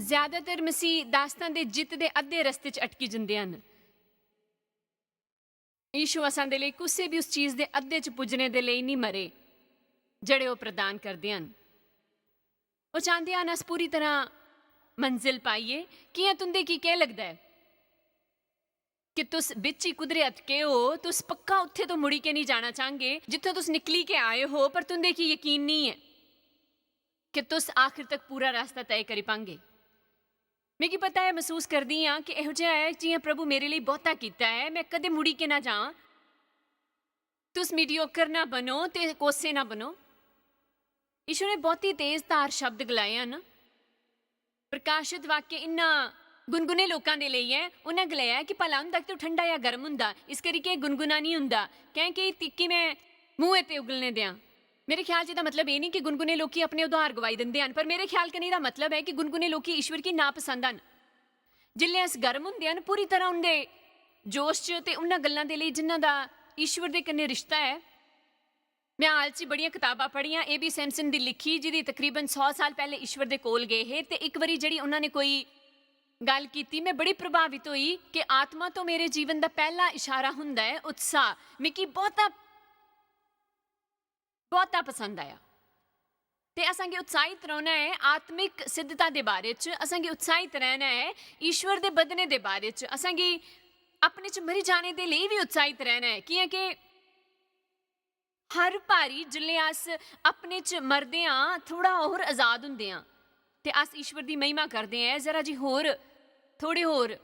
ਜ਼ਿਆਦਾਤਰ ਮਸੀਹ ਦਾਸਤਾਨ ਦੇ ਜਿੱਤ ਦੇ ਅੱਧੇ ਰਸਤੇ 'ਚ ਅਟਕੀ ਜਾਂਦੇ ਹਨ। ਯੀਸ਼ੂ ਅਸਾਂ ਦੇ ਲਈ ਕਿਸੇ ਵੀ ਉਸ ਚੀਜ਼ ਦੇ ਅੱਧੇ 'ਚ ਪੁੱਜਣੇ ਦੇ ਲਈ ਨਹੀਂ ਮਰੇ ਜਿਹੜੇ ਉਹ ਪ੍ਰਦਾਨ ਕਰਦੇ ਹਨ। ਉਹ ਚਾਹੁੰਦੇ ਹਨ ਅਸ ਪੂਰੀ ਤਰ੍ਹਾਂ ਮੰਜ਼ਿਲ ਪਾਈਏ। ਕਿ'यां तुं'दे की क्या लगदा है कि तुस बिच ही कुदरे अटके हो, तुस पक्का उत्थे तो मुड़ी के नहीं जाना चाहंगे जित्थों तुस निकली के आए हो, पर तुं'दे की यकीन नहीं है कि तुस आखिर तक पूरा रास्ता तय करी पांगे। मिगी पता है, महसूस करदी हाँ कि इहो जिहा है जि'यां प्रभु मेरे लिए बहुता कीता है, मैं कदे मुड़ी के ना जावां। तुस मीडियोकर ना बनो ते कोसे ना बनो। यीशु ने बहुत ही तेज धार शब्द गलाए हैं। प्रकाशित वाक्य इन्ना गुनगुने लोगों के लिए है। उन्हें गलाया कि भला हुंदा कि ठंडा या गर्म हुंदा, इस करके गुनगुना नहीं हुंदा क्योंकि तिक्की मैं मूँह ते उगलने दें। मेरे ख्याल च मतलब ये नहीं कि गुनगुने लोग अपने उधार गवाई देंगे हैं, पर मेरे ख्याल कने दा मतलब है कि गुनगुने लोग ईश्वर की नापसंद हैं। जिल्ले अस गर्म हुंदे हैं पूरी तरह उनके जोश च ते उन्हां गल्लां दे लई जिन्हां दा ईश्वर दे कन्ने रिश्ता है। मैं हाल च बड़ियां किताबां पढ़ियां A.B. सैमसन दी लिखी, जिहदी तकरीबन 100 साल पहले ईश्वर दे कोल गए हे ते एक वारी जिहड़ी उन्होंने कोई गल की, मैं बड़ी प्रभावित हुई कि आत्मा तो मेरे जीवन का पहला इशारा हुंदा है उत्साह। मिगी बहुता बहुता पसंद आया। ते असांखे उत्साहित रहना है आत्मिक सिद्धता के बारे च, असांखे उत्साहित रहना है ईश्वर के बधने के बारे च, असांखे अपने च मरी जाने के लिए भी उत्साहित रहना है। कि'यां कि हर भारी जिल्ले अस अपने च मरदे हाँ थोड़ा होर आज़ाद हुंदे हाँ ते अस ईश्वर की महिमा करते हैं। जरा जी होर थोड़े होर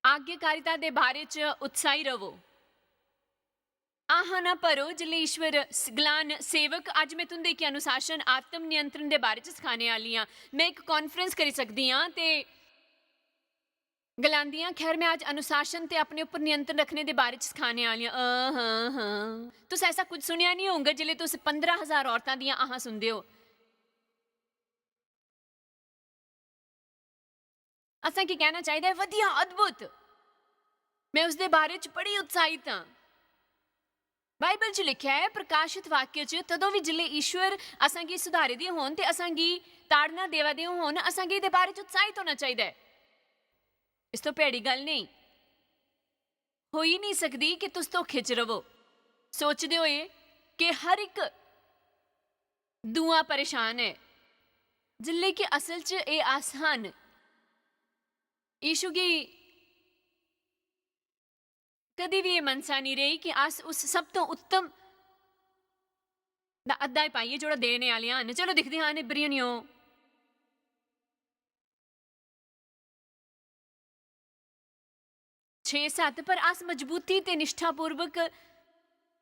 आज्ञाकारिता के बारे च उत्साही रवो। आह ना भरो जिले ईश्वर गलान सेवक अज मैं तुं'दे की अनुशासन आत्म नियंत्रण के बारे च सिखाने वाली हाँ। मैं एक कॉन्फ्रेंस करी सकती हाँ ते गलांदियां, खैर मैं आज अनुशासन ते अपने ऊपर नियंत्रण रखने के बारे सिखाने वाली हाँ। तुस ऐसा कुछ सुनिया नहीं होगा जिले तुस 15,000 औरतां दियां आहां सुनदे हो। असां की कहना चाहिए वधिया अद्भुत। मैं उसके बारे च बड़ी उत्साहित हाँ। बाइबल च लिखा है प्रकाशित वाक्य च तदों भी जिले ईश्वर असां की सुधारे दे होन ते असां की ताड़ना देवा दे होन, असां की इहदे बारे च उत्साहित होना चाहिए। इस तो भैड़ी गल नहीं हो ही नहीं सकती कि तुस धोखे च रवो सोचते हुए कि हर एक दूआ परेशान है, जिले कि असल च ये आसान यीशु की कदी भी ये मनसा नहीं रही कि अस उस सब तो उत्तम दा अद्धा ही पाइए जोड़ा देने वाले हैं। चलो दिखते हैं इब्रियनियो 6-7 पर अस मजबूती ते निष्ठापूर्वक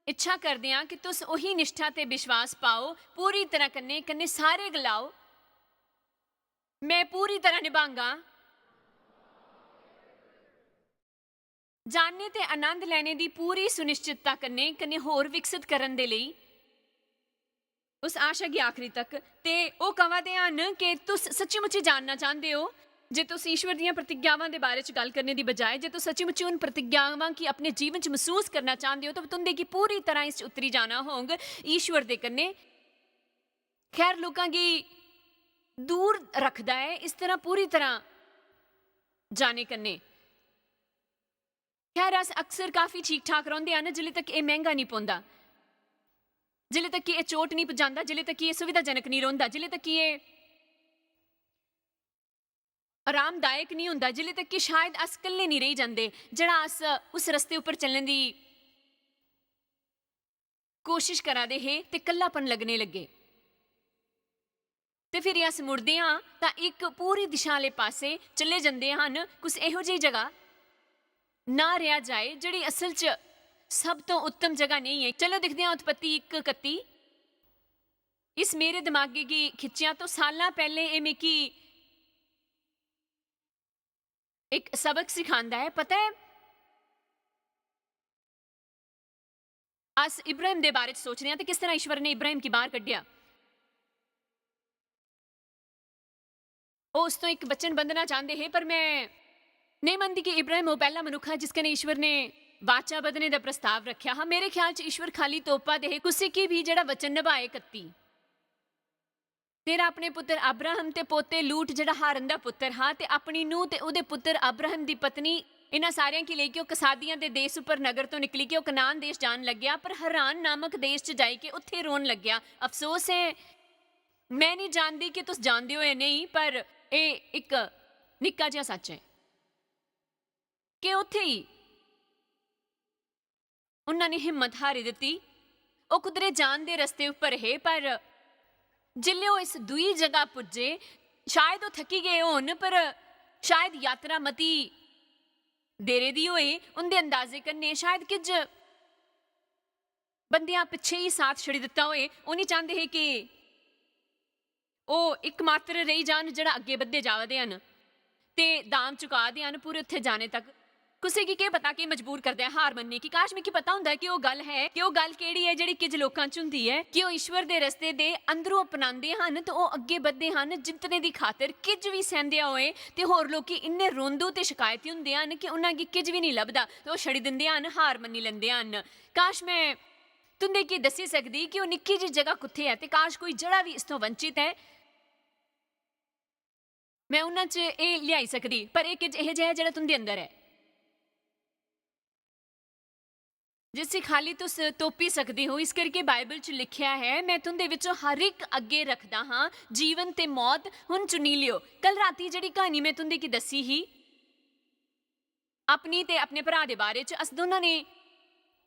इच्छा करते हैं कि तुस उही निष्ठा ते विश्वास पाओ, पूरी तरह कन्ने कन्ने सारे गलाओ मैं पूरी तरह निभांगा। जानने ते आनंद लेने दी पूरी सुनिश्चितता कन्ने कन्ने होर विकसित करन दे लई उस आशा की आखिरी तक ते ओ कहते हैं कि तुस सच्ची मुच्ची जानना चाहते हो। जे तुस ईश्वर दीयां प्रतिज्ञावां दे बारे च गल करने की बजाय जे तुस सच्ची मुच्ची उन प्रतिज्ञावां की अपने जीवन च महसूस करना चाहते हो तो तुंदे की पूरी तरह इस उतरी जाना होग ईश्वर दे कन्ने। खैर लोकां की दूर रखदा है इस तरह पूरी तरह जाने कन्ने। खैर अस अक्सर काफ़ी ठीक ठाक रहिंदे हैं जिले तक ये महंगा नहीं पौंदा, जिले तक कि ये चोट नहीं पजांदा, जिले तक कि ये सुविधाजनक नहीं रहिंदा, जिले तक कि ये आरामदायक नहीं होंदा, जिले तक कि शायद अस कल्ले नहीं रही जाते जड़ा अस उस रस्ते उपर चलने की कोशिश करा दे हे ते कल्लापन लगने लगे ते फिर अस मुड़दे हाँ तो एक पूरी दिशा वाले पासे चले जाते हैं। कुछ इहो जी जगह ना रहा जाए जिहड़ी असल च सब तो उत्तम जगह नहीं है। चलो दिखते हैं उत्पत्ति 1:31। इस मेरे दिमागे की खिंचिया तो साल पहले ये मिकी एक सबक सिखांदा है। पता है अस इब्राहिम दे बारे सोच रहे हैं किस तरह ईश्वर ने इब्राहिम की बाहर कढ़िया। उस तो एक बच्चन बंधना चाहते हैं पर मैं नहीं मनती कि इब्राहिम वो पहला मनुख है जिसके ने ईश्वर ने वाचा बदने का प्रस्ताव रखा। हाँ मेरे ख्याल च ईश्वर खाली तोपा दे कुछ की भी जड़ा वचन निभाए कत्ती ਤੇਰਾ ਆਪਣੇ ਪੁੱਤਰ ਅਬਰਾਹਮ ਤੇ ਪੋਤੇ ਲੂਟ ਜਿਹੜਾ ਹਾਰਨ ਦਾ ਪੁੱਤਰ ਹਾਂ ਤੇ ਆਪਣੀ ਨੂੰਹ ਤੇ ਉਹਦੇ ਪੁੱਤਰ ਅਬਰਾਹਮ ਦੀ ਪਤਨੀ ਇਹਨਾਂ ਸਾਰਿਆਂ ਕੀ ਲਈ ਕਿ ਉਹ ਕਸਾਦੀਆਂ ਦੇ ਦੇਸ਼ ਉੱਪਰ ਨਗਰ ਤੋਂ ਨਿਕਲੀ ਕਿ ਉਹ ਕਨਾਨ ਦੇਸ਼ ਜਾਣ ਲੱਗਿਆ, ਪਰ ਹਰਾਨ ਨਾਮਕ ਦੇਸ਼ 'ਚ ਜਾਈ ਕੇ ਉੱਥੇ ਰੋਣ ਲੱਗਿਆ। ਅਫਸੋਸ ਹੈ, ਮੈਂ ਨਹੀਂ ਜਾਣਦੀ ਕਿ ਤੁਸੀਂ ਜਾਣਦੇ ਹੋ ਜਾਂ ਨਹੀਂ, ਪਰ ਇਹ ਇੱਕ ਨਿੱਕਾ ਜਿਹਾ ਸੱਚ ਹੈ ਕਿ ਉੱਥੇ ਹੀ ਉਹਨਾਂ ਨੇ ਹਿੰਮਤ ਹਾਰੀ ਦਿੱਤੀ। ਉਹ ਕੁਦਰੇ ਜਾਣ ਦੇ ਰਸਤੇ ਉੱਪਰ ਹੈ, ਪਰ ਜਿੱਲੇ ਉਹ ਇਸ ਦੂਈ ਜਗ੍ਹਾ ਪੁੱਜੇ, ਸ਼ਾਇਦ ਉਹ ਥੱਕੀ ਗਏ ਹੋਣ, ਪਰ ਸ਼ਾਇਦ ਯਾਤਰਾ ਮਤੀ ਦੇਰੇ ਦੀ ਹੋਏ। ਉਹਦੇ ਅੰਦਾਜ਼ੇ ਕਰਨੇ ਸ਼ਾਇਦ ਕੁਝ ਬੰਦਿਆਂ ਪਿੱਛੇ ਹੀ ਸਾਥ ਛੱਡ ਦਿੱਤਾ ਹੋਏ। ਉਹ ਨਹੀਂ ਚਾਹੁੰਦੇ ਹੈ ਕਿ ਉਹ ਇੱਕ ਮਾਤਰ ਰਹੀ ਜਾਣ ਜਿਹੜਾ ਅੱਗੇ ਵੱਧਦੇ ਜਾਵਦੇ ਹਨ ਤੇ ਦਾਮ ਚੁਕਾ ਦੇ ਹਨ ਪੂਰੇ ਉੱਥੇ ਜਾਣੇ ਤੱਕ। ਕਿਸੇ ਕੀ ਪਤਾ ਕਿ ਮਜਬੂਰ ਕਰਦੇ ਆ ਹਾਰ ਮੰਨਣੇ ਕਿ ਕਾਸ਼ ਮੈਂ ਕੀ ਪਤਾ ਹੁੰਦਾ ਕਿ ਉਹ ਗੱਲ ਹੈ, ਕਿ ਉਹ ਗੱਲ ਕਿਹੜੀ ਹੈ ਜਿਹੜੀ ਕੁਝ ਲੋਕਾਂ 'ਚ ਹੁੰਦੀ ਹੈ ਕਿ ਉਹ ਈਸ਼ਵਰ ਦੇ ਰਸਤੇ ਦੇ ਅੰਦਰੋਂ ਅਪਣਾਉਂਦੇ ਹਨ ਤੇ ਉਹ ਅੱਗੇ ਵੱਧਦੇ ਹਨ ਜਿੱਤਣੇ ਦੀ ਖਾਤਰ ਕੁਝ ਵੀ ਸਹਿੰਦਿਆ ਹੋਏ, ਤੇ ਹੋਰ ਲੋਕੀ ਇੰਨੇ ਰੋਂਦੂ ਤੇ ਸ਼ਿਕਾਇਤੀ ਹੁੰਦੇ ਹਨ ਕਿ ਉਹਨਾਂ ਕੀ ਕੁਝ ਵੀ ਨਹੀਂ ਲੱਭਦਾ ਤੇ ਉਹ ਛੱਡ ਦਿੰਦੇ ਹਨ, ਹਾਰ ਮੰਨੀ ਲੈਂਦੇ ਹਨ। ਕਾਸ਼ ਮੈਂ ਤੁੰਦੇ ਕੀ ਦੱਸੀ ਸਕਦੀ ਕਿ ਉਹ ਨਿੱਕੀ ਜਿਹੀ ਜਗ੍ਹਾ ਕਿੱਥੇ ਹੈ, ਤੇ ਕਾਸ਼ ਕੋਈ ਜਿਹੜਾ ਵੀ ਇਸ ਤੋਂ ਵੰਚਿਤ ਹੈ ਮੈਂ ਉਹਨਾਂ 'ਚ ਇਹ ਲਿਆਈ ਸਕਦੀ, ਪਰ ਇਹ ਕੁਝ ਇਹ ਜਿਹਾ ਜਿਹੜਾ ਤੁੰਦੇ ਅੰਦਰ ਹੈ ਜਿਸੇ ਖਾਲੀ ਤੁਸ ਤੋਪੀ ਸਕਦੀ ਹੋ। ਇਸ ਕਰਕੇ ਬਾਈਬਲ 'ਚ ਲਿਖਿਆ ਹੈ, ਮੈਂ ਤੁੰਦੇ ਵਿੱਚੋਂ ਹਰ ਇੱਕ ਅੱਗੇ ਰੱਖਦਾ ਹਾਂ ਜੀਵਨ ਤੇ ਮੌਤ, ਹੁਣ ਚੁਣੀ ਲਿਓ। ਕੱਲ ਰਾਤੀ ਜਿਹੜੀ ਕਹਾਣੀ ਮੈਂ ਤੁੰਦੇ ਕੀ ਦੱਸੀ ਹੀ ਆਪਣੀ ਤੇ ਆਪਣੇ ਭਰਾ ਦੇ ਬਾਰੇ 'ਚ, ਅਸ ਦੋਨਾਂ ਨੇ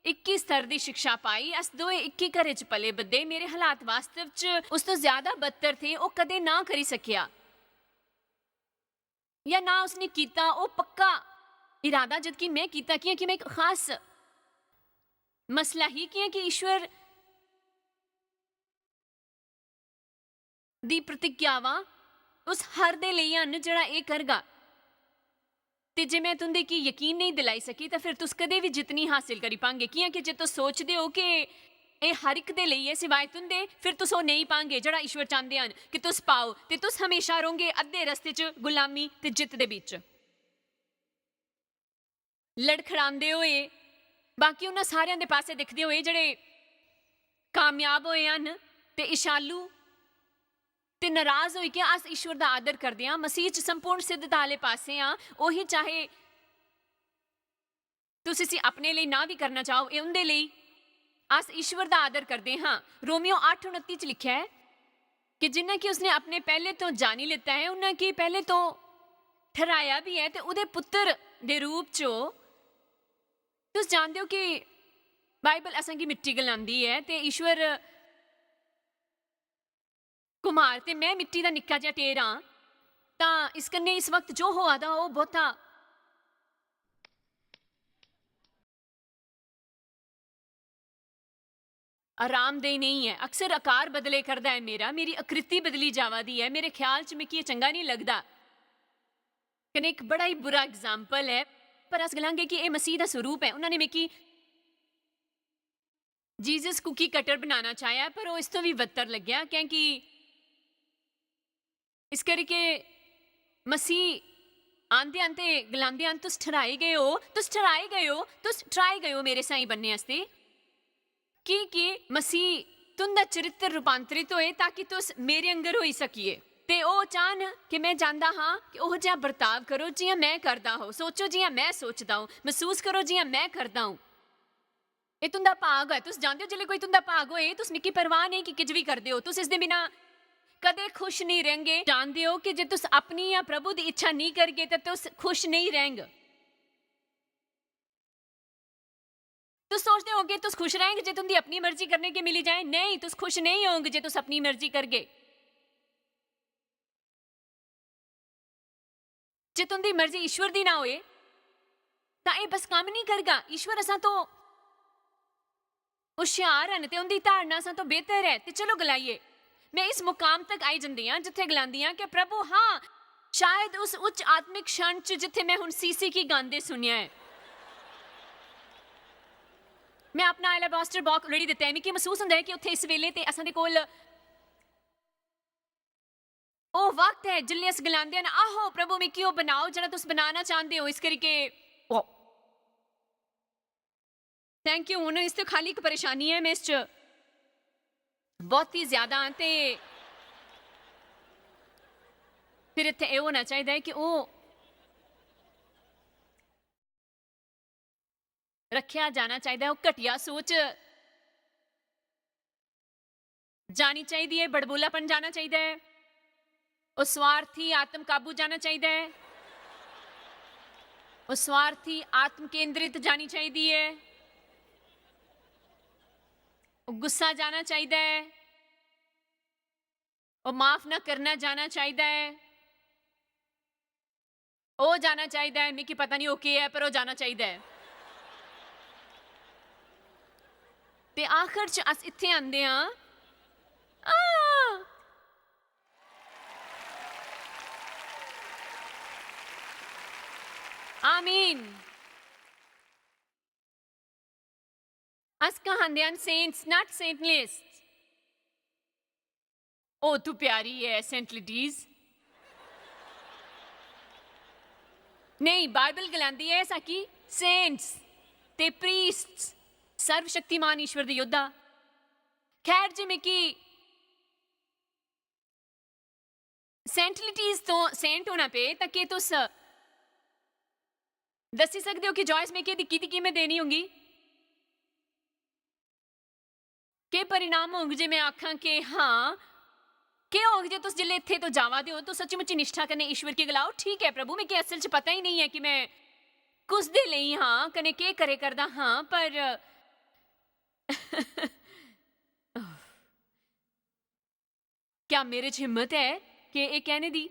21 ਸਤਰ ਦੀ ਸਿੱਖਿਆ ਪਾਈ। ਅਸ ਦੋਏ 21 ਘਰੇ 'ਚ ਪਲੇ ਬੱਦੇ। ਮੇਰੇ ਹਾਲਾਤ ਵਾਸਤਵ 'ਚ ਉਸ ਤੋਂ ਜ਼ਿਆਦਾ ਬੱਤਰ ਥੇ। ਉਹ ਕਦੇ ਨਾ ਕਰੀ ਸਕਿਆ ਜਾਂ ਨਾ ਉਸਨੇ ਕੀਤਾ ਉਹ ਪੱਕਾ ਇਰਾਦਾ, ਜਦ ਕਿ ਮੈਂ ਕੀਤਾ ਕਿ ਮੈਂ ਇੱਕ ਖਾਸ ਮਸਲਾ ਹੀ ਕਿ ਈਸ਼ਵਰ ਦੀ ਪ੍ਰਤਿਗਿਆਵਾਂ ਉਸ ਹਰ ਦੇ ਲਈ ਹਨ ਜਿਹੜਾ ਇਹ ਕਰਗਾ। ਤੇ ਜੇ ਮੈਂ ਤੁੰਦੇ ਕੀ ਯਕੀਨ ਨਹੀਂ ਦਿਲਾਈ ਸਕੀ ਤਾਂ ਫਿਰ ਤੁਸੀਂ ਕਦੇ ਵੀ ਜਿੱਤ ਨਹੀਂ ਹਾਸਿਲ ਕਰੀ ਪਾਂਗੇ, ਕਿ ਜੇ ਤੁਸੀਂ ਸੋਚਦੇ ਹੋ ਕਿ ਇਹ ਹਰ ਇੱਕ ਦੇ ਲਈ ਹੈ ਸਿਵਾਏ ਤੁੰਦੇ, ਫਿਰ ਤੁਸੀਂ ਉਹ ਨਹੀਂ ਪਾਂਗੇ ਜਿਹੜਾ ਈਸ਼ਵਰ ਚਾਹੁੰਦੇ ਹਨ ਕਿ ਤੁਸੀਂ ਪਾਓ, ਤੇ ਤੁਸੀਂ ਹਮੇਸ਼ਾ ਰਹੋਗੇ ਅੱਧੇ ਰਸਤੇ 'ਚ ਗੁਲਾਮੀ ਤੇ ਜਿੱਤ ਦੇ ਵਿੱਚ ਲੜਖੜਾਉਂਦੇ ਹੋਏ, ਬਾਕੀ ਉਹਨਾਂ ਸਾਰਿਆਂ ਦੇ ਪਾਸੇ ਦਿਖਦੇ ਹੋਏ ਜਿਹੜੇ ਕਾਮਯਾਬ ਹੋਏ ਹਨ ਤੇ ਇਸ਼ਾਲੂ ਤੇ ਨਾਰਾਜ਼ ਹੋਈ ਕਿ ਅਸ ਈਸ਼ਵਰ ਦਾ ਆਦਰ ਕਰਦੇ ਹਾਂ, ਮਸੀਹ 'ਚ ਸੰਪੂਰਨ ਸਿੱਧਤਾ ਵਾਲੇ ਪਾਸੇ ਹਾਂ। ਉਹੀ ਚਾਹੇ ਤੁਸੀਂ ਆਪਣੇ ਲਈ ਨਾ ਵੀ ਕਰਨਾ ਚਾਹੋ, ਇਹ ਉਹਦੇ ਲਈ ਅਸ ਈਸ਼ਵਰ ਦਾ ਆਦਰ ਕਰਦੇ ਹਾਂ। ਰੋਮੀਓ 8:29 'ਚ ਲਿਖਿਆ ਹੈ ਕਿ ਜਿੰਨਾ ਕਿ ਉਸਨੇ ਆਪਣੇ ਪਹਿਲੇ ਤੋਂ ਜਾਣੀ ਲਿੱਤਾ ਹੈ, ਉਹਨਾਂ ਕੀ ਪਹਿਲੇ ਤੋਂ ਠਹਿਰਾਇਆ ਵੀ ਹੈ, ਤੇ ਉਹਦੇ ਪੁੱਤਰ ਦੇ ਰੂਪ 'ਚ ਤੁਸੀਂ ਜਾਣਦੇ ਹੋ ਕਿ ਬਾਈਬਲ ਅਸਾਂ ਕੀ ਮਿੱਟੀ ਗਲਾਉਂਦੀ ਹੈ ਤੇ ਈਸ਼ਵਰ ਕੁਮਾਰ ਤੇ ਮੈਂ ਮਿੱਟੀ ਦਾ ਨਿੱਕਾ ਜਿਹਾ ਢੇਰ ਹਾਂ। ਤਾਂ ਇਸ ਕੰਨੇ ਇਸ ਵਕਤ ਜੋ ਹੋਆ ਦਾ ਉਹ ਬਹੁਤਾ ਆਰਾਮਦੇਹ ਨਹੀਂ ਹੈ। ਅਕਸਰ ਆਕਾਰ ਬਦਲੇ ਕਰਦਾ ਹੈ ਮੇਰੀ ਆਕ੍ਰਿਤੀ ਬਦਲੀ ਜਾਵਾਦੀ ਹੈ। ਮੇਰੇ ਖਿਆਲ 'ਚ ਮੈਂ ਕੀ ਚੰਗਾ ਨਹੀਂ ਲੱਗਦਾ। ਕਨੇ ਇੱਕ ਬੜਾ ਹੀ ਬੁਰਾ ਐਗਜ਼ਾਮਪਲ ਹੈ, ਪਰ ਅਸ ਗਲਾਂਗੇ ਕਿ ਇਹ ਮਸੀਹ ਦਾ ਸਰੂਪ ਹੈ। ਉਹਨਾਂ ਨੇ ਮੇਕੀ ਜੀਸਸ ਕੁਕੀ ਕਟਰ ਬਣਾਉਣਾ ਚਾਹਿਆ, ਪਰ ਉਹ ਇਸ ਤੋਂ ਵੀ ਬੱਤਰ ਲੱਗਿਆ, ਕਿਉਂਕਿ ਇਸ ਕਰਕੇ ਮਸੀਹ ਆਂਦੇ ਆਂਦੇ ਗਲਾਂਦੇ ਆਂ ਤੁਸੀਂ ਠਹਿਰਾਏ ਗਏ ਹੋ ਮੇਰੇ ਸਾਈ ਬੰਨੇ ਵਾਸਤੇ ਕਿ ਮਸੀਹ ਤੁੰਦਾ ਚਰਿੱਤਰ ਰੂਪਾਂਤਰਿਤ ਹੋਏ ਤਾਂ ਕਿ ਤੁਸੀਂ ਮੇਰੇ ਅੰਦਰ ਹੋਈ ਸਕੀਏ। ਤੇ ਉਹ ਚਾਹਨ ਕਿ ਮੈਂ ਜਾਣਦਾ ਹਾਂ ਕਿ ਉਹ ਜਿਹਾ ਵਰਤਾਵ ਕਰੋ ਜਿਵੇਂ ਮੈਂ ਕਰਦਾ ਹੋ, ਸੋਚੋ ਜਿਵੇਂ ਮੈਂ ਸੋਚਦਾ ਹਾਂ, ਮਹਿਸੂਸ ਕਰੋ ਜਿਵੇਂ ਮੈਂ ਕਰਦਾ ਹਾਂ। ਇਹ ਤੁੰਦਾ ਭਾਗ ਹੈ। ਤੁਸੀਂ ਜਾਣਦੇ ਹੋ ਜਿਲੇ ਕੋਈ ਤੁੰਦਾ ਭਾਗ ਹੋਏ ਤੁਸੀਂ ਮਿੱਕੀ ਪਰਵਾਹ ਨਹੀਂ ਕਿ ਕੁਝ ਵੀ ਕਰਦੇ ਹੋ, ਤੁਸੀਂ ਇਸ ਦੇ ਬਿਨਾਂ ਕਦੇ ਖੁਸ਼ ਨਹੀਂ ਰਹਿੰਗੇ। ਜਾਣਦੇ ਹੋ ਕਿ ਜੇ ਤੁਸੀਂ ਆਪਣੀ ਜਾਂ ਪ੍ਰਭੂ ਦੀ ਇੱਛਾ ਨਹੀਂ ਕਰਗੇ ਤਾਂ ਤੁਸੀਂ ਖੁਸ਼ ਨਹੀਂ ਰਹਿੰਗੇ। ਤੁਸੀਂ ਸੋਚਦੇ ਹੋਗੇ ਤੁਸੀਂ ਖੁਸ਼ रहेंगे ਜੇ तुम अपनी मर्जी करने के मिली जाए, नहीं तुम खुश नहीं होंगे जे तुम अपनी मर्जी करगे। जे तुम मर्जी ईश्वर दी ना होए ਤਾਂ ਇਹ ਬਸ ਕੰਮ ਨਹੀਂ ਕਰੇਗਾ। ਈਸ਼ਵਰ ਅਸਾਂ ਤੋਂ ਹੁਸ਼ਿਆਰ ਹਨ ਤੇ ਉਹਦੀ ਧਾਰਨਾ ਅਸਾਂ ਤੋਂ ਬਿਹਤਰ ਹੈ। ਤੇ ਚਲੋ ਗਲਾਈਏ। ਮੈਂ ਇਸ ਮੁਕਾਮ ਤੱਕ ਆਈ ਜਾਂਦੀ ਹਾਂ ਜਿੱਥੇ ਗਲਾਉਂਦੀ ਹਾਂ ਕਿ ਪ੍ਰਭੂ ਹਾਂ ਸ਼ਾਇਦ ਉਸ ਉੱਚ ਆਤਮਿਕ क्षण 'ਚ ਜਿੱਥੇ ਮੈਂ ਹੁਣ ਸੀਸੀ ਕੀ ਗਾਉਂਦੇ ਸੁਣਿਆ ਹੈ, ਮੈਂ ਆਪਣਾ ਐਲਾਬਾਸਟਰ ਬਾਕਸ ਰੈਡੀ ਦਿੱਤਾ ਹੈ। ਮੈਨੂੰ ਕੀ ਮਹਿਸੂਸ ਹੁੰਦਾ ਹੈ ਕਿ ਉੱਥੇ ਇਸ ਵੇਲੇ ਤੇ ਅਸਾਂ ਦੇ ਕੋਲ ਉਹ ਵਕਤ ਹੈ ਜਿੱਲੇ ਅਸ ਗਲਾਉਂਦੇ ਹਨ ਆਹੋ ਪ੍ਰਭੂ ਮੈਂ ਕੀ ਉਹ ਬਣਾਓ ਜਿਹੜਾ ਤੁਸੀਂ ਬਣਾਉਣਾ ਚਾਹੁੰਦੇ ਹੋ। ਇਸ ਕਰਕੇ ਥੈਂਕ ਯੂ। ਹੁਣ ਇਸ ਤੋਂ ਖਾਲੀ ਇੱਕ ਪਰੇਸ਼ਾਨੀ ਹੈ, ਮੈਂ ਇਸ 'ਚ ਬਹੁਤ ਹੀ ਜ਼ਿਆਦਾ ਤੇ ਫਿਰ ਇੱਥੇ ਇਹ ਹੋਣਾ ਚਾਹੀਦਾ ਹੈ ਕਿ ਉਹ ਰੱਖਿਆ ਜਾਣਾ ਚਾਹੀਦਾ ਹੈ, ਉਹ ਘਟੀਆ ਸੋਚ ਜਾਣੀ ਚਾਹੀਦੀ ਹੈ, ਬੜਬੋਲਾਪਨ ਜਾਣਾ ਚਾਹੀਦਾ ਹੈ, ਉਹ ਸਵਾਰਥੀ ਆਤਮ ਕਾਬੂ ਜਾਣਾ ਚਾਹੀਦਾ ਹੈ, ਉਹ ਸਵਾਰਥੀ ਆਤਮ ਕੇਂਦਰਿਤ ਜਾਣੀ ਚਾਹੀਦੀ ਹੈ, ਉਹ ਗੁੱਸਾ ਜਾਣਾ ਚਾਹੀਦਾ ਹੈ, ਉਹ ਮਾਫ ਨਾ ਕਰਨਾ ਜਾਣਾ ਚਾਹੀਦਾ ਹੈ, ਉਹ ਜਾਣਾ ਚਾਹੀਦਾ ਹੈ। ਮਿਕੀ ਪਤਾ ਨਹੀਂ ਉਹ ਕੀ ਹੈ, ਪਰ ਉਹ ਜਾਣਾ ਚਾਹੀਦਾ ਹੈ। ਤੇ ਆਖਰ ਚ ਅਸ ਇੱਥੇ ਆਂਦੇ ਹਾਂ, ਆਮੀਨ। ਅਸ ਕਹਾਂਦੇ ਹਨ ਸੇਂਟਸ ਨਾਟ ਸੇਂਟਲੈਸ। ਉਹ ਤੂੰ ਪਿਆਰੀ ਹੈ ਸੇਂਟਲਿਟੀਜ਼। ਨਹੀਂ, ਬਾਈਬਲ ਗਲਾਂਦੀ ਹੈ ਸਾਕੀ ਸੇਂਟਸ ਤੇ ਪ੍ਰੀਸਟਸ, ਸਰਵ ਸ਼ਕਤੀਮਾਨ ਈਸ਼ਵਰ ਦੇ ਯੋਧਾ। ਖੈਰ ਜਿਵੇਂ ਕਿ ਸੈਂਟਲਿਟੀਜ਼ ਤੋਂ ਸੇਂਟ ਹੋਣਾ ਪਏ ਤਾਂ ਕੀ ਤੁਸ ਦੱसी सकते हो कि जॉयस में की दिक्की की मैं देनी होंगी के परिणाम होंगे जे मैं आखा कि हाँ के होंगे जे तुस जिले इत्थे तो जावा दे हो तो सच्ची मुच्ची निष्ठा करने ईश्वर की गलाओ। ठीक है प्रभु, मैं कि असल च पता ही नहीं है कि मैं कुछ दे लई हाँ कने के करे करदा हाँ, पर क्या मेरे च हिम्मत है कि ये कहने दी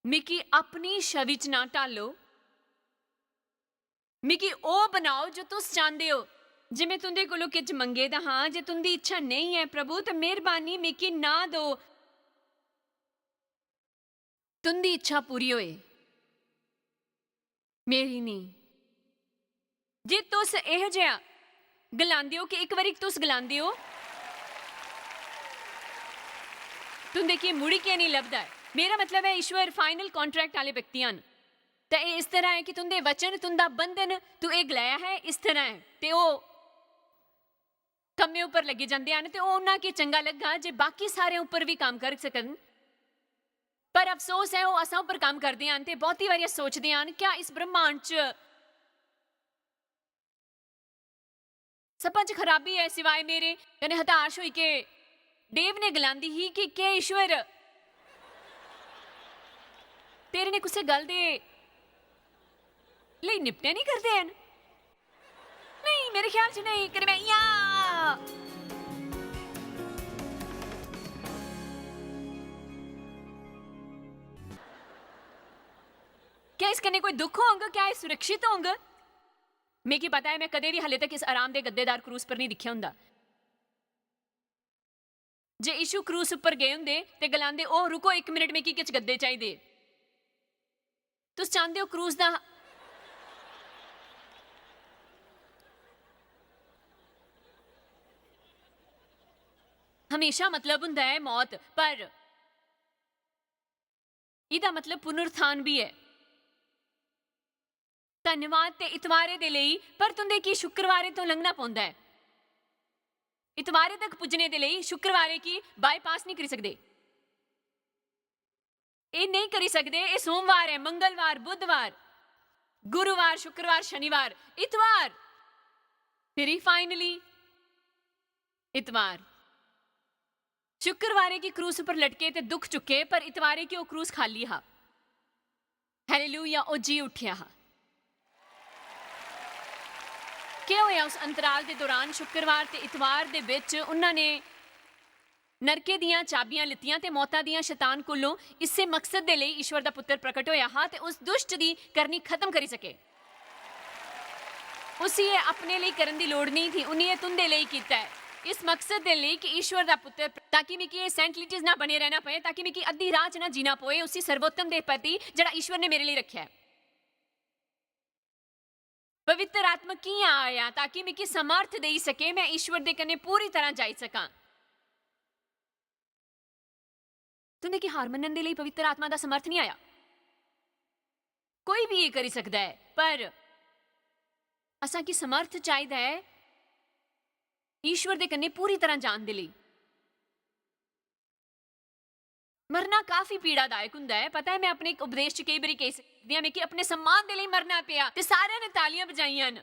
मिकी अपनी छवि च ना ढालो, मिकी ਉਹ बनाओ जो तुस चाहते हो। जे मैं तुंदे कोलों किच मंगे दा हाँ, जे तुंदी इच्छा नहीं है प्रभु तो मेहरबानी मिकी ना दो, तुंदी इच्छा पूरी होए मेरी नहीं। जे तुस एह जिहा गलांदे हो कि एक बारी तुस गलांदे हो तुंदे की मुड़ी के नहीं लभदा है, मेरा मतलब है ईश्वर फाइनल कॉन्ट्रैक्ट वाले व्यक्ति हैं। तो ये इस तरह है कि तुंदे वचन तुंदा बंधन तू एक लाया है इस तरह है, तो वो कम्मे उपर लगे जाते हैं तो उन्होंने की चंगा लगा जे बाकी सारे उपर भी काम कर सकन। पर अफसोस है वो असां उपर काम करते हैं तो बहुती बार सोचते हैं क्या इस ब्रह्मांड च सपा च खराबी है सिवाय मेरे। कने हताश हुई के देव ने गलांदी ही कि क्या ईश्वर तेरे ने कुछ गल दे ले निपटे नहीं करते हैं? नहीं, मेरे ख्याल से नहीं कर मैं या क्या इस करने कोई दुख होगा, क्या ये सुरक्षित होगा? मैं की पता है मैं कदे भी हले तक इस आराम दे गद्देदार क्रूज पर नहीं दिखा हुंदा। जे यीशु क्रूज उपर गए हुंदे ते गलांदे ओ रुको एक मिनट में की किच गद्दे चाहिए, तुस चाहते हो क्रूज दा हमेशा मतलब हुंदा है मौत, पर इहदा मतलब पुनरुत्थान भी है। धन्यवाद ते इतवारे दे लई, पर तुंदे की शुक्रवारे तो लंघना पौंदा है। इतवारे तक पुजने दे लई शुक्रवारे की बाईपास नहीं करी सकदे, ये नहीं करी सकदे। ये सोमवार है, मंगलवार, बुधवार, गुरुवार, शुक्रवार, शनिवार, इतवार, फिर फाइनली इतवार। शुक्रवारे की क्रूस पर लटके ते दुख चुके, पर इतवारे की वो क्रूस खाली हा। हालेलुया, ओ जी उठिया हा। क्या होया उस अंतराल के दौरान शुक्रवार ते इतवार दे विच उन्होंने नरके दियां चाबियां लितियां ते मौतां दियां शैतान कोलों इसे मकसद दे लई ईश्वर दा पुत्र प्रकट होया हा ते उस दुष्ट दी करनी खत्म करी सके। उसी ये अपने लिए करन दी लोड़ नहीं थी, उन्हें तुंदे लिए कीता है इस मकसद दे लिए कि ईश्वर दा पुत्र, ताकि मिकी ये सेंटलिटीज ना बने रहना पे, ताकि मिकी अद्धी राह च ना जीना पोए उसी सर्वोत्तम दे प्रति जिहड़ा ईश्वर ने मेरे लिए रखा है। पवित्र आत्मा कियां आया ताकि मिकी समर्थ दे सके मैं ईश्वर दे कन्ने पूरी तरह जाई सकां। तुंदे की हार मनन दे लई पवित्र आत्मा दा समर्थ नहीं आया, कोई भी ये करी सकदा है, पर असां की समर्थ चाहिदा है ईश्वर दे कन्ने पूरी तरह जान दे लई। ਮਰਨਾ ਕਾਫੀ ਪੀੜਾਦਾਇਕ ਹੁੰਦਾ ਹੈ। ਪਤਾ ਹੈ, ਮੈਂ ਆਪਣੇ ਇੱਕ ਉਪਦੇਸ਼ 'ਚ ਕਈ ਵਾਰੀ ਕਹਿ ਸਕਦੀ ਹਾਂ ਮੈਂ ਕਿ ਆਪਣੇ ਸਨਮਾਨ ਦੇ ਲਈ ਮਰਨਾ ਪਿਆ ਤੇ ਸਾਰਿਆਂ ਨੇ ਤਾਲੀਆਂ ਵਜਾਈਆਂ ਨੇ।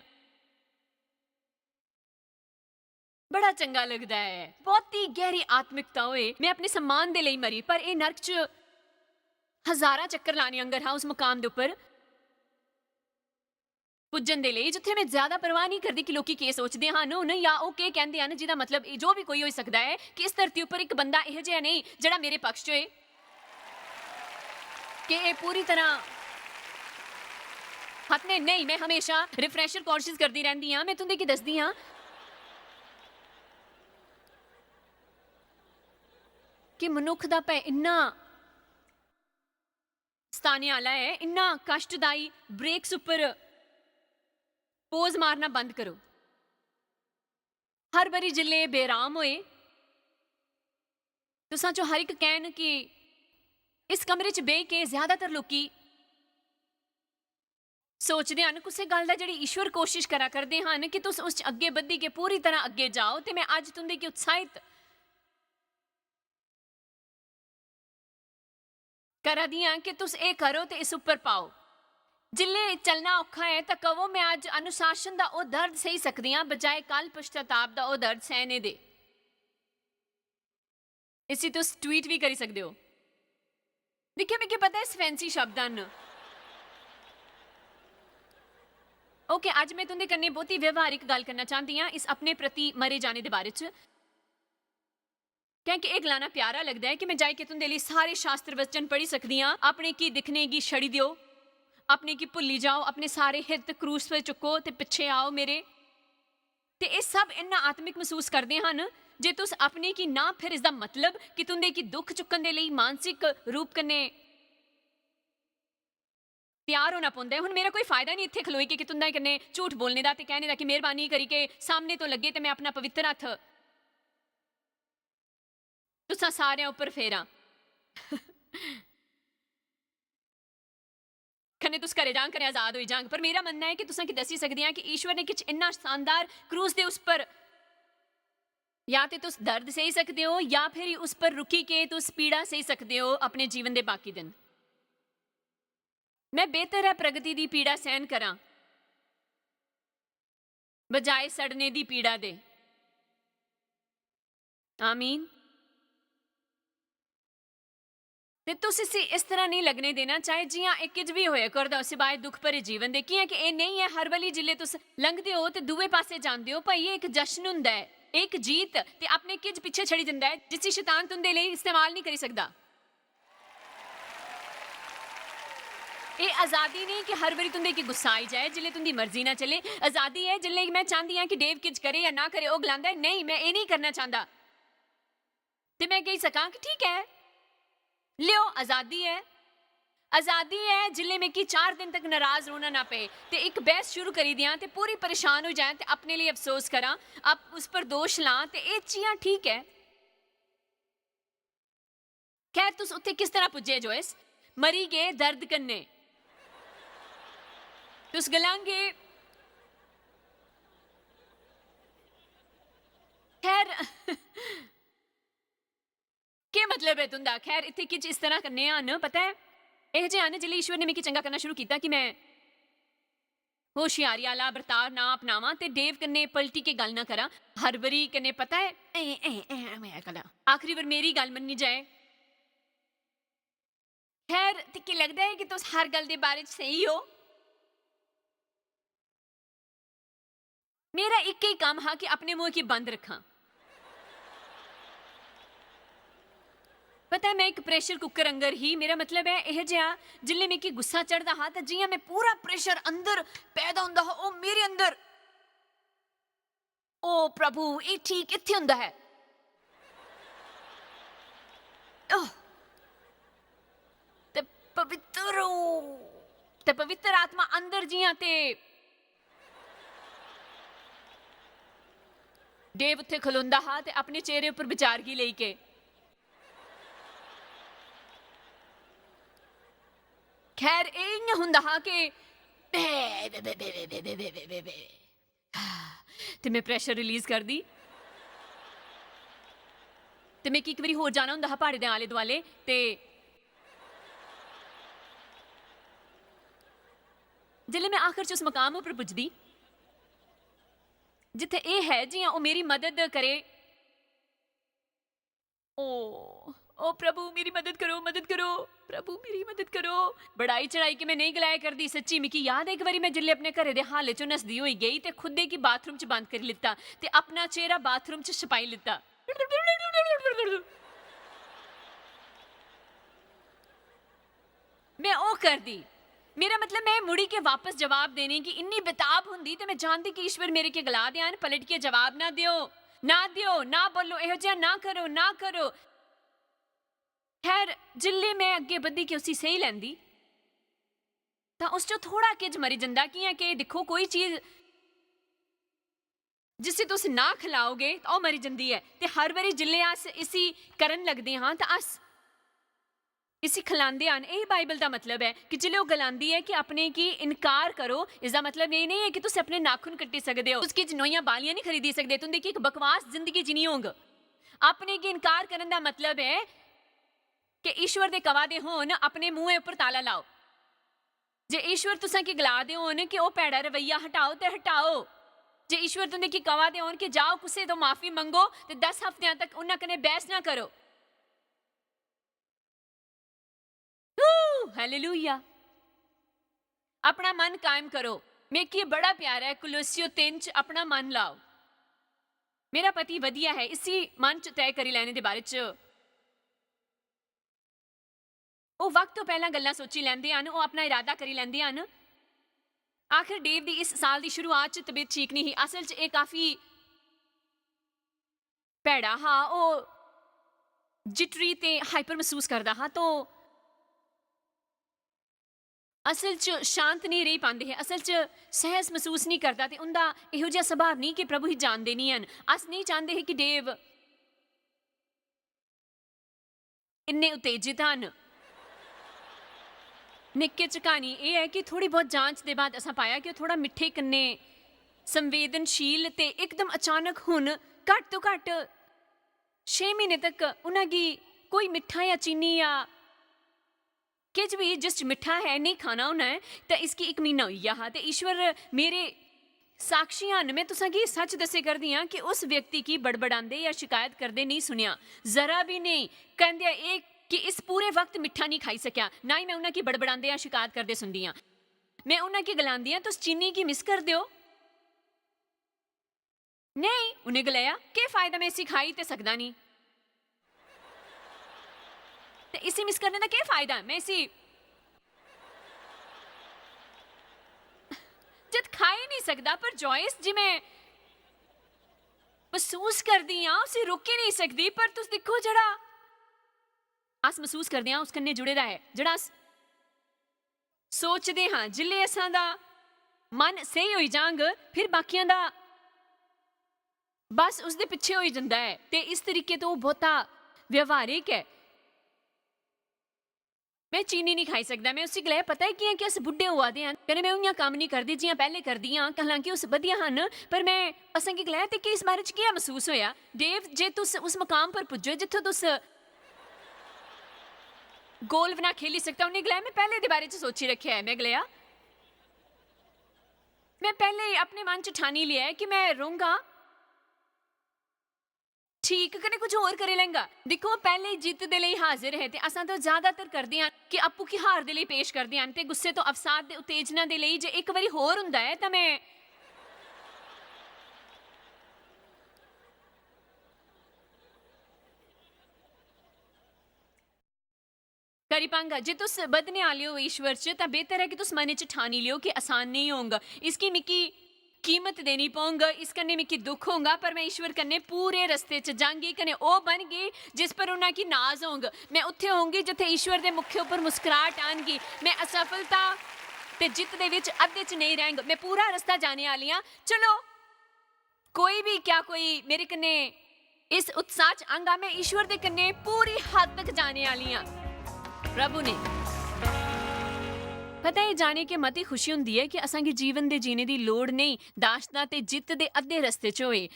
ਬੜਾ ਚੰਗਾ ਲੱਗਦਾ ਹੈ, ਬਹੁਤੀ ਗਹਿਰੀ ਆਤਮਿਕਤਾ ਹੋਏ। ਮੈਂ ਆਪਣੇ ਸਨਮਾਨ ਦੇ ਲਈ ਮਰੀ, ਪਰ ਇਹ ਨਰਕ 'ਚ ਹਜ਼ਾਰਾਂ ਚੱਕਰ ਲਾਣੇ ਅੰਗਰ ਹਾਂ ਉਸ ਮੁਕਾਮ ਦੇ ਉੱਪਰ ਪੁੱਜਣ ਦੇ ਲਈ, ਜਿੱਥੇ ਮੈਂ ਜ਼ਿਆਦਾ ਪਰਵਾਹ ਨਹੀਂ ਕਰਦੀ ਕਿ ਲੋਕੀ ਕੀ ਸੋਚਦੇ ਹਨ ਜਾਂ ਉਹ ਕੀ ਕਹਿੰਦੇ ਹਨ, ਜਿਹਦਾ ਮਤਲਬ ਜੋ ਵੀ ਕੋਈ ਹੋ ਸਕਦਾ ਹੈ ਕਿ ਇਸ ਧਰਤੀ ਉੱਪਰ ਇੱਕ ਬੰਦਾ ਇਹੋ ਜਿਹਾ ਨਹੀਂ ਜਿਹੜਾ ਮੇਰੇ ਪੱਖ 'ਚ ਹੋਏ ਕਿ ਇਹ ਪੂਰੀ ਤਰ੍ਹਾਂ ਹੱਥ ਨੇ ਨਹੀਂ। ਮੈਂ ਹਮੇਸ਼ਾ ਰਿਫਰੈਸ਼ਰ ਕੋਰਸਿਸ ਕਰਦੀ ਰਹਿੰਦੀ ਹਾਂ। ਮੈਂ ਤੁਹਾਨੂੰ ਕੀ ਦੱਸਦੀ ਹਾਂ ਕਿ ਮਨੁੱਖ ਦਾ ਭੈ ਇੰਨਾ ਸਤਾਨੇ ਵਾਲਾ ਹੈ, ਇੰਨਾ ਕਸ਼ਟਦਾਈ। ਬ੍ਰੇਕਸ ਉੱਪਰ ਪੋਜ਼ ਮਾਰਨਾ ਬੰਦ ਕਰੋ। ਹਰ ਵਾਰੀ ਜਿਲੇ ਬੇਰਾਮ ਹੋਏ ਤੁਸਾਂ ਚੋਂ ਹਰ ਇੱਕ ਕਹਿਣ ਕਿ ਇਸ ਕਮਰੇ 'ਚ ਬਹਿ ਕੇ ਜ਼ਿਆਦਾਤਰ ਲੋਕੀ ਸੋਚਦੇ ਹਨ ਕਿਸੇ ਗੱਲ ਦਾ ਜਿਹੜੀ ਈਸ਼ਵਰ ਕੋਸ਼ਿਸ਼ ਕਰਾ ਕਰਦੇ ਹਨ ਕਿ ਤੁਸੀਂ ਉਸ 'ਚ ਅੱਗੇ ਵਧੀ ਕੇ ਪੂਰੀ ਤਰ੍ਹਾਂ ਅੱਗੇ ਜਾਓ। ਤੇ ਮੈਂ ਅੱਜ ਤੁੰਦੇ ਕੀ ਉਤਸ਼ਾਹਿਤ ਕਰਾਂ ਦੀ ਹਾਂ ਕਿ ਤੁਸੀਂ ਇਹ ਕਰੋ ਤੇ ਇਸ ਉੱਪਰ ਪਾਓ। ਜਿੱਲੇ ਚੱਲਣਾ ਔਖਾ ਹੈ ਤਾਂ ਕਹੋ ਮੈਂ ਅੱਜ ਅਨੁਸ਼ਾਸਨ ਦਾ ਉਹ ਦਰਦ ਸਹੀ ਸਕਦੀ ਹਾਂ ਬਜਾਏ ਕੱਲ ਪਛਤਾਤਾਪ ਦਾ ਉਹ ਦਰਦ ਸਹਿਣੇ ਦੇ। ਇਸੇ ਤੁਸੀਂ ਟਵੀਟ ਵੀ ਕਰੀ ਸਕਦੇ ਹੋ। ਦੇਖਿਆ ਮੈਨੂੰ ਪਤਾ ਇਸ ਫੈਂਸੀ ਸ਼ਬਦਾਂ ਨੂੰ ਓਕੇ। ਅੱਜ ਮੈਂ ਤੁਹਾਡੇ ਕੰਨੇ ਬਹੁਤੀ ਵਿਵਹਾਰਿਕ ਗੱਲ ਕਰਨਾ ਚਾਹੁੰਦੀ ਹਾਂ ਇਸ ਆਪਣੇ ਪ੍ਰਤੀ ਮਰੇ ਜਾਣੇ ਦੇ ਬਾਰੇ 'ਚ, ਕਿਉਂਕਿ ਇਹ ਗਲਾਣਾ ਪਿਆਰਾ ਲੱਗਦਾ ਹੈ ਕਿ ਮੈਂ ਜਾਈ ਕੇ ਤੁਹਾਡੇ ਲਈ ਸਾਰੇ ਸ਼ਾਸਤਰ ਵਚਨ ਪੜ੍ਹੀ ਸਕਦੀ ਹਾਂ। ਆਪਣੇ ਕੀ ਦਿਖਣੇਗੀ ਛੜੀ ਦਿਓ, ਆਪਣੇ ਕੀ ਭੁੱਲੀ ਜਾਓ, ਆਪਣੇ ਸਾਰੇ ਹਿੱਤ ਕਰੂਸ 'ਤੇ ਚੁੱਕੋ ਤੇ ਪਿੱਛੇ ਆਓ ਮੇਰੇ। ਤੇ ਇਹ ਸਭ ਇੰਨਾ ਆਤਮਿਕ ਮਹਿਸੂਸ ਕਰਦੇ ਹਨ ਜੇ ਤੁਸੀਂ ਆਪਣੇ ਕੀ ਨਾ, ਫਿਰ ਇਸ ਦਾ ਮਤਲਬ ਕਿ ਤੁਹਾਡੇ ਕੀ ਦੁੱਖ ਚੁੱਕਣ ਦੇ ਲਈ ਮਾਨਸਿਕ ਰੂਪ ਕਨੇ ਤਿਆਰ ਹੋਣਾ ਪੈਂਦਾ। ਹੁਣ ਮੇਰਾ ਕੋਈ ਫਾਇਦਾ ਨਹੀਂ ਇੱਥੇ ਖਲੋਈ ਕਿ ਤੁੰਦਾ ਕਨੇ ਝੂਠ ਬੋਲਣੇ ਦਾ ਤੇ ਕਹਿਣੇ ਦਾ ਕਿ ਮਿਹਰਬਾਨੀ ਕਰੀ ਕੇ ਸਾਹਮਣੇ ਤੋਂ ਲੱਗੇ ਤੇ ਮੈਂ ਆਪਣਾ ਪਵਿੱਤਰ ਹੱਥ ਤੁਸਾਂ ਸਾਰਿਆਂ ਉੱਪਰ ਫੇਰਾਂ। ਖਨੇ ਤੁਸ ਘਰੇ ਜਾਣ ਕਰੇ ਆਜ਼ਾਦ ਹੋਈ ਜਾਂਗ। ਪਰ ਮੇਰਾ ਮੰਨਣਾ ਹੈ ਕਿ ਤੁਸਾਂ ਕੀ ਦੱसी सकदी हैं कि ईश्वर ने कुछ इन्ना शानदार क्रूज दे उस पर या तो तुस दर्द सही सकते हो या फिर उस पर रुकी के तुस पीड़ा सही सकते हो अपने जीवन दे बाकी दिन। मैं बेहतर है प्रगति दी पीड़ा सहन करा बजाय सड़ने दी पीड़ा दे। आमीन। ਤੇ ਤੁਸੀਂ ਇਸ ਤਰ੍ਹਾਂ ਨਹੀਂ ਲੱਗਣੇ ਦੇਣਾ ਚਾਹੇ ਜੀਆਂ ਇੱਕ ਵੀ ਹੋਇਆ ਕਰਦਾ ਸਿਵਾਏ ਦੁੱਖ ਭਰੇ ਜੀਵਨ ਦੇ। ਕੀ ਹੈ ਕਿ ਇਹ ਨਹੀਂ ਹੈ ਹਰ ਵਾਲੀ ਜਿਲੇ ਤੁਸੀਂ ਲੰਘਦੇ ਹੋ ਤੇ ਦੂਏ ਪਾਸੇ ਜਾਂਦੇ ਹੋ ਭਾਈ। ਇਹ ਇੱਕ ਜਸ਼ਨ ਹੁੰਦਾ ਹੈ, ਇੱਕ ਜੀਤ ਤੇ ਆਪਣੇ ਕਿਜ ਪਿੱਛੇ ਛੜੀ ਦਿੰਦਾ ਹੈ ਜਿਸ ਸ਼ੈਤਾਨ ਤੁੰਦੇ ਲਈ ਇਸਤੇਮਾਲ ਨਹੀਂ ਕਰੀ ਸਕਦਾ। ਇਹ ਆਜ਼ਾਦੀ ਨਹੀਂ ਕਿ ਹਰ ਵਾਰੀ ਤੁੰਦੇ ਕੀ ਗੁੱਸਾ ਆਈ ਜਾਏ ਜਿਲੇ ਤੁੰਦੀ ਮਰਜ਼ੀ ਨਾ ਚੱਲੇ। ਆਜ਼ਾਦੀ ਹੈ ਜਿਲੇ ਮੈਂ ਚਾਹੁੰਦੀ ਹਾਂ ਕਿ ਡੇਵ ਕਿਜ ਕਰੇ ਜਾਂ ਨਾ ਕਰੇ। ਉਹ ਗਲਾਂਦਾ ਨਹੀਂ ਮੈਂ ਇਹ ਨਹੀਂ ਕਰਨਾ ਚਾਹੁੰਦਾ ਤੇ ਮੈਂ ਕਹੀ ਸਕਾਂ ਕਿ ਠੀਕ ਹੈ लियो। आज़ादी है, आज़ादी है जिले में कि 4 दिन तक नाराज रोना ना पे ते एक बहस शुरू करी दियां ते पूरी परेशान हो जाए ते अपने लिए अफसोस करा, आप उस पर दोष ला ते ये चीज़ां ठीक है। खैर तुस उत्थे किस तरह पुजे जोइस मरी गए दर्द कन्ने तुस गलांगे। खैर ਕੀ ਮਤਲਬ ਹੈ ਤੁੰਦਾ। ਖੈਰ ਇੱਥੇ ਕਿਚ ਇਸ ਤਰ੍ਹਾਂ ਕਰਨੇ ਹਨ ਪਤਾ ਹੈ ਇਹ ਜਿਹੇ ਹਨ ਜਿਲੇ ਈਸ਼ਵਰ ਨੇ ਮੈਨੂੰ ਚੰਗਾ ਕਰਨਾ ਸ਼ੁਰੂ ਕੀਤਾ ਕਿ ਮੈਂ ਹੋਸ਼ਿਆਰੀ ਵਾਲਾ ਵਰਤਾਵ ਨਾ ਅਪਣਾਵਾਂ ਤੇ ਦੇਵ ਕੰਨੇ ਪਲਟੀ ਕੇ ਗੱਲ ਨਾ ਕਰਾਂ। ਹਰ ਵਾਰੀ ਕੰਨੇ ਪਤਾ ਹੈ ਮੈਂ ਕਲਾ ਆਖਰੀ ਵਾਰ ਮੇਰੀ ਗੱਲ ਮੰਨੀ ਜਾਏ। ਖੈਰ ਤੇ ਕੀ ਲੱਗਦਾ ਹੈ ਕਿ ਤੁਸੀਂ ਹਰ ਗੱਲ ਦੇ ਬਾਰੇ 'ਚ ਸਹੀ ਹੋ। ਮੇਰਾ ਇੱਕ ਹੀ ਕੰਮ ਹੈ ਕਿ ਆਪਣੇ ਮੂੰਹ ਕੀ ਬੰਦ ਰੱਖਾਂ। पता है मैं एक प्रेशर कुकर अंगर ही मेरा मतलब है यह जिहा जिले में कि गुस्सा चढ़ता हाँ तो जियां मैं पूरा प्रेशर अंदर पैदा होंदा हा ओ मेरे अंदर ओ प्रभु ये ठीक इत्थे होंदा है। ते पवित्र आत्मा अंदर जियां ते देव उत्थे खलोंदा हा ते अपने चेहरे उपर विचारगी लेई के खैर ये हुंदा हा कि ते मैं प्रेशर रिलीज कर दी ते मैं एक बारी होर जाना हुंदा हा पहाड़े दे आले दुआले ते जिल्ले मैं आखिर च उस मकाम उप्पर पुजदी जिथे ये है जियां वो मेरी मदद करे। ओ प्रभु मेरी मदद करो प्रभु मेरी मदद करो। बड़ाई चढ़ाई के मैं नहीं गलाया करदी। सच्ची मिकी याद है एक बारी मैं जिल्ले अपने घरे दे हाले चो नसदी होई गई ते खुदे की बाथरूम च बंद करी लिता ते अपना चेहरा बाथरूम च छपाई लिता। मैं ओ कर दी। मेरा मतलब मैं मुड़ी के वापस जवाब देने की इन्नी बेताब हुंदी ते मैं जानती कि ईश्वर मेरे के गला देन, पलट के जवाब ना दियो ना बोलो, एहो जिहा ना करो। खैर जिल्ले मैं अगे बधी के उसी सही लैंदी तां उस चो थोड़ा किज मरी जंदा। कियां कि दिखो कोई चीज जिसे तुस ना खिलाओगे तो मरी जंदी है ते हर बारी जिल्ले अस इसी करन लगदे हां तां अस इसी खिलांदे हन। यही बाइबल का मतलब है कि जिल्ले ओह गलांदी है कि अपने की इनकार करो, इसका मतलब ये नहीं है कि तुम अपने नाखून कट्टी सकते हो, उसकी नोइयां बालियां नहीं खरीदी सकते, तुम देखिए एक बकवास जिंदगी जीनी होंग। अपने की इनकार करने का मतलब है कि ईश्वर दे कवादे होन अपने मुंह ऊपर ताला लाओ। जे ईश्वर तुसां की गला दे होन कि वह भैड़ा रवैया हटाओ तो हटाओ। जे ईश्वर तुंदे की कवादे होन कि जाओ कुसे तो माफी मंगो तो 10 हफ्तियां तक उन्हां कने बहस ना करो। हालेलुया। अपना मन कायम करो। मेरे बड़ा प्यारा है कुलोसियो 3 च अपना मन लाओ। मेरा पति वधिया है, इसी मन च तय करी लैने दे बारे च वो वक्त तो पहला गल्लां सोची लैंदे हन, वो अपना इरादा करी लैंदे हन। आखिर डेव दी इस साल दी शुरुआत च तबीयत ठीक नहीं ही। असल च ये काफी भैड़ा हा, वो जिटरी ते हाइपर महसूस करदा हा, तो असल च शांत नहीं रही पाते हैं, असल च सहज महसूस नहीं करता। तो उनका इहो जिहा सुभाव नहीं कि प्रभु ही जानते नहीं हैं। अस नहीं चाहते हैं कि डेव इन्ने उत्तेजित हैं। निक्के च कहानी यह है कि थोड़ी बहुत जांच के बाद असा पाया कि थोड़ा मिठे कन्ने संवेदनशील ते एकदम अचानक हुन घट तो घट 6 महीने तक उन्हें कोई मिठा या चीनी या किज भी जिस मिठा है नहीं खाना उन्हें, तो इसकी 1 महीना हुई हा। तो ईश्वर मेरे साक्षी हन, मैं तुसा की सच दसे करदी हाँ कि उस व्यक्ति की बड़बड़ाते या शिकायत करते नहीं सुनिया, जरा भी नहीं। कहते एक कि इस पूरे वक्त मिठा नहीं खाई सकिया, ना ही मैं उन्हें की बड़बड़ाते या शिकायत करते सुनती हाँ। मैं उन्हें की गलांदी हाँ तुस चीनी की मिस कर दो नहीं। उन्हें गलाया के फायदा, मैं इसी खाई तो सकदा नहीं, तो इसी मिस करने का क्या फायदा। मैं इसी जब खा ही नहीं सकता, पर जॉयस जी मैं महसूस करदी हाँ उसे रोक ही नहीं सकती। पर तुस देखो जड़ा अस महसूस करते हैं उस कन्ने जुड़े दा है, जड़ा सोचते हाँ जिले असां दा मन सही हो जांग फिर बाकियां दा बस उसके पिछे हो जाता है। तो इस तरीके तो बहुता व्यवहारिक है। मैं चीनी नहीं खाई सकता। मैं उसी गलाया पता है कि अस बुढ़े हुआ दे हैं, कहने मैं उन्हें काम नहीं करती जियां पहले करदी हाँ, हालांकि उस वधिया हैं। पर मैं असा की गलाया तो कि इस बारे क्या महसूस होया डेव, जे तुस उस मकाम पर पुजो जिथों तुस गोल्फ ना खेली सकता। उन्हें गलाया मैं पहले दे बारे च सोची रखा है। मैं गलाया मैं पहले अपने मन च ठानी लिया है कि मैं रहूंगा ठीक कने कुछ और करे लेंगा। देखो पहले जित दे लिए हाजिर है, ते असां तो ज्यादातर करते हैं कि आपू की हार दे लिए पेश करते हैं, ते गुस्से तो अवसाद दे उत्तेजना दे लिए जे एक बारी होर हुंदा है तो मैं करी पांगा। जे तुस बदने आले हो ईश्वर च तां बेहतर है कि तुस मने च ठानी लियो कि आसान नहीं होगा, इसकी मिकी कीमत देनी पौंगा, इस कन्ने मिकी दुख होगा। पर मैं ईश्वर कन्ने पूरे रस्ते च जांगी, कने ओ बन गई जिस पर उन्हां की नाज होंग। मैं उत्थे होंगी जिथे ईश्वर दे मुखे ऊपर मुस्कुराहट आनगी। मैं असफलता ते जित दे विच अद्धे च नहीं रहेंग। मैं पूरा रास्ता जाने आली हां। चलो कोई भी क्या कोई मेरे कन्ने इस उत्साह च आंगा, मैं ईश्वर दे कन्ने पूरी हद तक जाने आली हां। प्रभु ने पता है जाने के मती खुशी हुंदी है कि असां गी जीवन दे जीने दी लोड़ नहीं, दाशना ते जित दे अद्धे रस्ते च होए।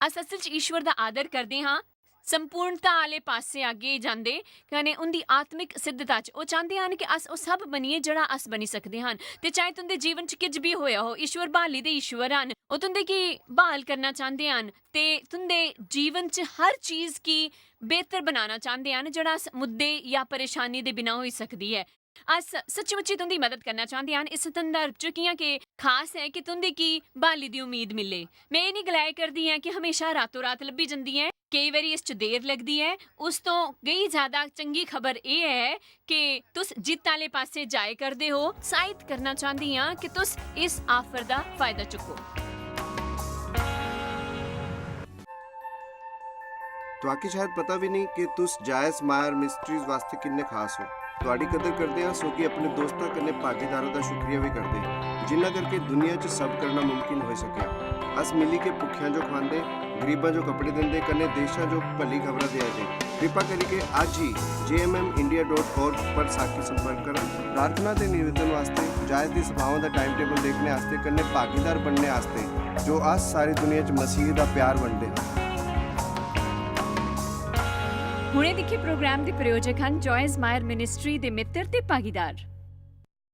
अस असल च ईश्वर दा आदर करदे हां, ਸੰਪੂਰਨਤਾ ਵਾਲੇ ਪਾਸੇ ਅੱਗੇ ਜਾਂਦੇ ਕਨੇ ਉਹਦੀ ਆਤਮਿਕ ਸਿੱਧਤਾ 'ਚ ਉਹ ਚਾਹੁੰਦੇ ਹਨ ਕਿ ਅਸ ਉਹ ਸਭ ਬਣੀਏ ਜਿਹੜਾ ਅਸ ਬਣੀ ਸਕਦੇ ਹਨ ਤੇ ਚਾਹੇ ਤੁੰਦੇ ਜੀਵਨ 'ਚ ਕੁਝ ਵੀ ਹੋਇਆ ਹੋ ਈਸ਼ਵਰ ਬਹਾਲੀ ਦੇ ਈਸ਼ਵਰ ਹਨ ਉਹ ਤੁੰਦੇ ਕੀ ਬਹਾਲ ਕਰਨਾ ਚਾਹੁੰਦੇ ਹਨ ਤੇ ਤੁੰਦੇ ਜੀਵਨ 'ਚ ਹਰ ਚੀਜ਼ ਕੀ ਬਿਹਤਰ ਬਣਾਉਣਾ ਚਾਹੁੰਦੇ ਹਨ ਜਿਹੜਾ ਮੁੱਦੇ ਜਾਂ ਪਰੇਸ਼ਾਨੀ ਦੇ ਬਿਨਾਂ ਹੋਈ ਸਕਦੀ ਹੈ ਅਸ ਸੱਚਮੁੱਚੀ ਤੁੰਦੀ ਮਦਦ ਕਰਨਾ ਚਾਹੁੰਦੇ ਹਨ ਇਸ ਸੰਦਰਭ 'ਚ ਕੀਆਂ ਕਿ ਖਾਸ ਹੈ ਕਿ ਤੁੰਦੀ ਕੀ ਬਹਾਲੀ ਦੀ ਉਮੀਦ ਮਿਲੇ ਮੈਂ ਇਹ ਨਹੀਂ ਗਲਾਇਆ ਕਰਦੀ ਹਾਂ ਕਿ ਹਮੇਸ਼ਾ ਰਾਤੋਂ ਰਾਤ ਲੱਭੀ ਜਾਂਦੀ ਹੈ ਕਈ ਵਾਰੀ ਇਸ 'ਚ ਦੇਰ ਲੱਗਦੀ ਹੈ ਉਸ ਤੋਂ ਕਈ ਜ਼ਿਆਦਾ ਚੰਗੀ ਖਬਰ ਇਹ ਹੈ ਕਿ ਤੁਸ ਜਿੱਤ ਵਾਲੇ ਪਾਸੇ ਜਾਏ ਕਰਦੇ ਹੋ ਸਾਹਿਤ ਕਰਨਾ ਚਾਹੁੰਦੀ ਹਾਂ ਕਿ ਤੁਸ ਇਸ ਆਫਰ ਦਾ ਫਾਇਦਾ ਚੁੱਕੋ ਤੁਹਾਡੀ ਸ਼ਾਇਦ ਪਤਾ ਵੀ ਨਹੀਂ ਕਿ ਤੁਸ ਜਾਇਜ਼ ਮਾਇਰ ਮਿਸਟਰੀਜ਼ ਵਾਸਤੇ ਕਿੰਨੇ ਖਾਸ ਹੋ ਤੁਹਾਡੀ ਕਦਰ ਕਰਦੇ ਹਾਂ ਸੋ ਕਿ ਆਪਣੇ ਦੋਸਤਾਂ ਕਨੇ ਭਾਗੀਦਾਰਾਂ ਦਾ ਸ਼ੁਕਰੀਆ ਵੀ ਕਰਦੇ ਹਾਂ ਜਿਨ੍ਹਾਂ ਕਰਕੇ ਦੁਨੀਆ 'ਚ ਸਭ ਕਰਨਾ ਮੁਮਕਿਨ ਹੋ ਸਕਿਆ ਅਸ ਮਿਲੀ ਕੇ ਭੁੱਖਿਆਂ ਜੋ ਖਾਂਦੇ ਗਰੀਬਾਂ ਜੋ ਕੱਪੜੇ ਦਿੰਦੇ ਕਨੇ ਦੇਸ਼ਾਂ ਜੋ ਭਲੀ ਖਬਰਾਂ ਦੇ ਆਏ ਕਿਰਪਾ ਕਰਕੇ ਅੱਜ ਹੀ jmmindia.org पर साखी संपर्क करें प्रार्थना के निवेदन वास्ते जायज़ दी सभाओं का टाइम टेबल देखने वास्ते कन्ने भागीदार बनने वास्ते जो आज सारी दुनिया च मसीह का प्यार बनते हैं ਹੁਣੇ ਦੇਖੇ ਪ੍ਰੋਗਰਾਮ ਦੇ ਪ੍ਰਯੋਜਕ ਹਨ ਜੋਇਸ ਮਾਇਰ ਮਿਨਿਸਟਰੀ ਦੇ ਮਿੱਤਰ ਤੇ ਭਾਗੀਦਾਰ